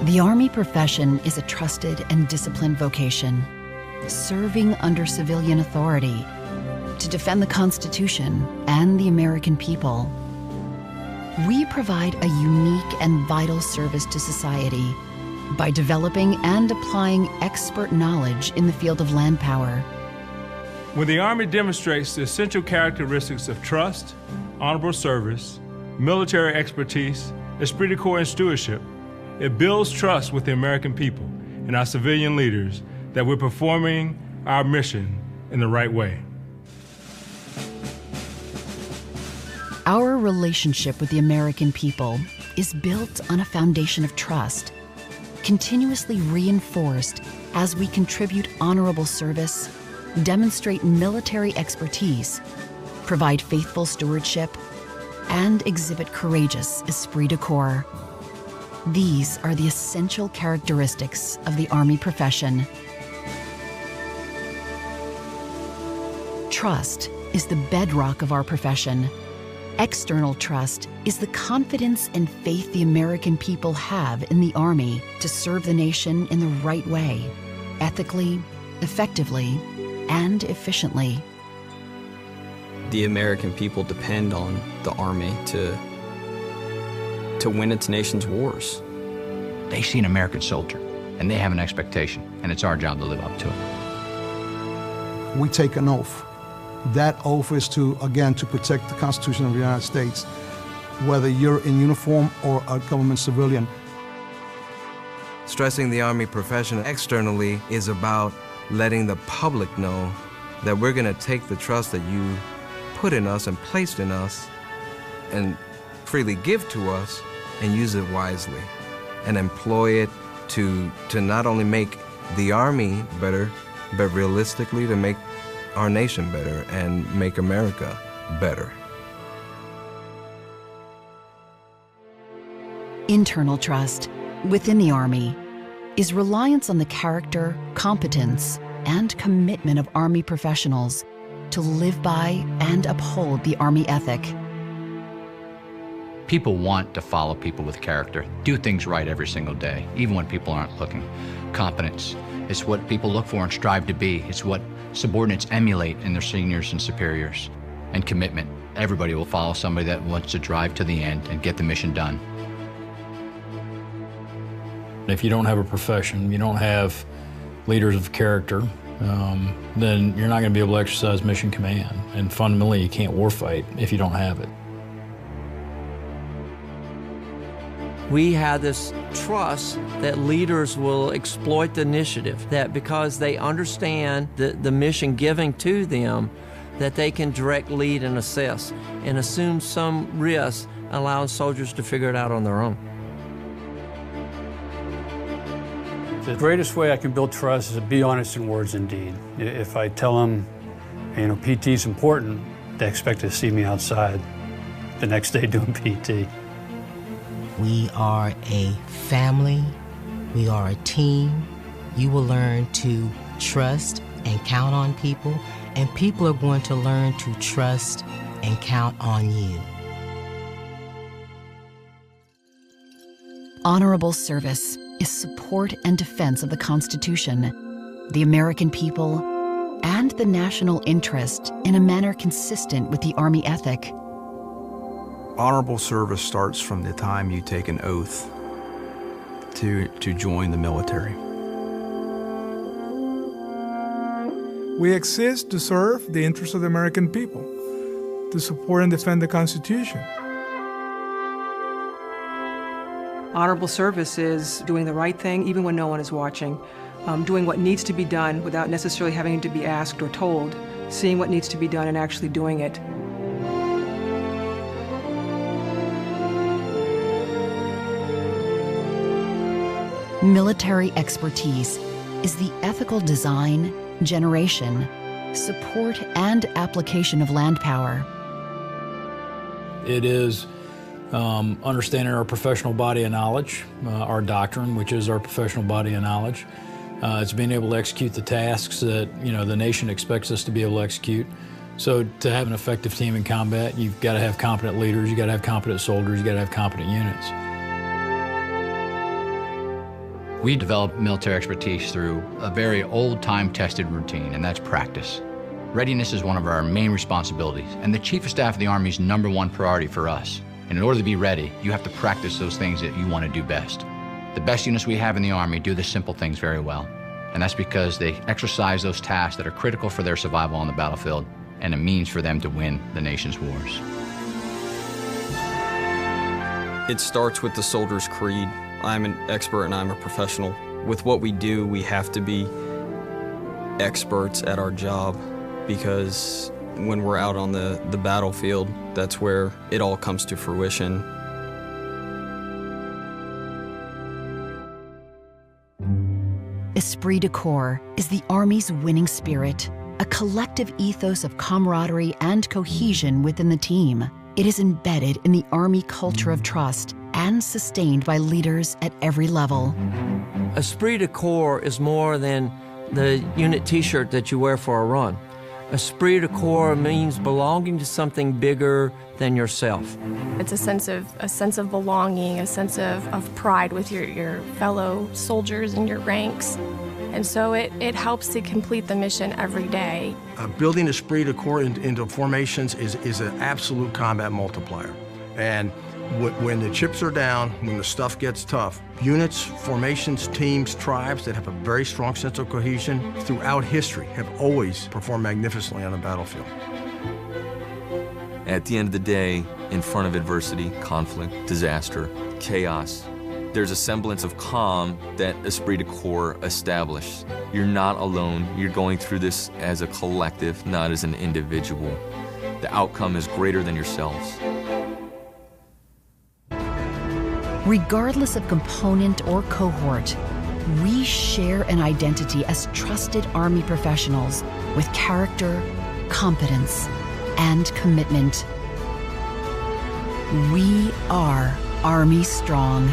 The Army profession is a trusted and disciplined vocation, serving under civilian authority to defend the Constitution and the American people. We provide a unique and vital service to society by developing and applying expert knowledge in the field of land power. When the Army demonstrates the essential characteristics of trust, honorable service, military expertise, esprit de corps, and stewardship, it builds trust with the American people and our civilian leaders that we're performing our mission in the right way. Our relationship with the American people is built on a foundation of trust, continuously reinforced as we contribute honorable service, demonstrate military expertise, provide faithful stewardship, and exhibit courageous esprit de corps. These are the essential characteristics of the Army profession. Trust is the bedrock of our profession. External trust is the confidence and faith the American people have in the Army to serve the nation in the right way, ethically, effectively, and efficiently. The American people depend on the Army to win its nation's wars. They see an American soldier, and they have an expectation, and it's our job to live up to it. We take an oath. That oath is to protect the Constitution of the United States, whether you're in uniform or a government civilian. Stressing the Army profession externally is about letting the public know that we're going to take the trust that you put in us and placed in us and freely give to us and use it wisely and employ it to not only make the Army better, but realistically to make our nation better and make America better. Internal trust within the Army is reliance on the character, competence, and commitment of Army professionals to live by and uphold the Army ethic. People want to follow people with character, do things right every single day, even when people aren't looking. Competence, it's what people look for and strive to be. It's what subordinates emulate in their seniors and superiors. And commitment, everybody will follow somebody that wants to drive to the end and get the mission done. If you don't have a profession, you don't have leaders of character, then you're not going to be able to exercise mission command. And fundamentally, you can't warfight if you don't have it. We have this trust that leaders will exploit the initiative, that because they understand the mission given to them, that they can direct, lead, and assess, and assume some risk, allowing soldiers to figure it out on their own. The greatest way I can build trust is to be honest in words and deed. If I tell them, PT is important, they expect to see me outside the next day doing PT. We are a family. We are a team. You will learn to trust and count on people, and people are going to learn to trust and count on you. Honorable service is support and defense of the Constitution, the American people, and the national interest in a manner consistent with the Army ethic. Honorable service starts from the time you take an oath to join the military. We exist to serve the interests of the American people, to support and defend the Constitution. Honorable service is doing the right thing even when no one is watching, doing what needs to be done without necessarily having to be asked or told, seeing what needs to be done and actually doing it. Military expertise is the ethical design, generation, support, and application of land power. It is understanding our professional body of knowledge, our doctrine, which is our professional body of knowledge. It's being able to execute the tasks that the nation expects us to be able to execute. So to have an effective team in combat, you've got to have competent leaders, you've got to have competent soldiers, you've got to have competent units. We develop military expertise through a very old time-tested routine, and that's practice. Readiness is one of our main responsibilities, and the Chief of Staff of the Army's #1 priority for us. And in order to be ready, you have to practice those things that you want to do best. The best units we have in the Army do the simple things very well, and that's because they exercise those tasks that are critical for their survival on the battlefield and a means for them to win the nation's wars. It starts with the soldier's creed. I'm an expert and I'm a professional. With what we do, we have to be experts at our job, because when we're out on the battlefield, that's where it all comes to fruition. Esprit de corps is the Army's winning spirit, a collective ethos of camaraderie and cohesion within the team. It is embedded in the Army culture of trust and sustained by leaders at every level. Esprit de corps is more than the unit t-shirt that you wear for a run. Esprit de corps means belonging to something bigger than yourself. It's a sense of belonging, a sense of pride with your fellow soldiers in your ranks. And so it helps to complete the mission every day. Building esprit de corps into formations is an absolute combat multiplier. And when the chips are down, when the stuff gets tough, units, formations, teams, tribes that have a very strong sense of cohesion throughout history have always performed magnificently on the battlefield. At the end of the day, in front of adversity, conflict, disaster, chaos, there's a semblance of calm that esprit de corps established. You're not alone. You're going through this as a collective, not as an individual. The outcome is greater than yourselves. Regardless of component or cohort, we share an identity as trusted Army professionals with character, competence, and commitment. We are Army Strong.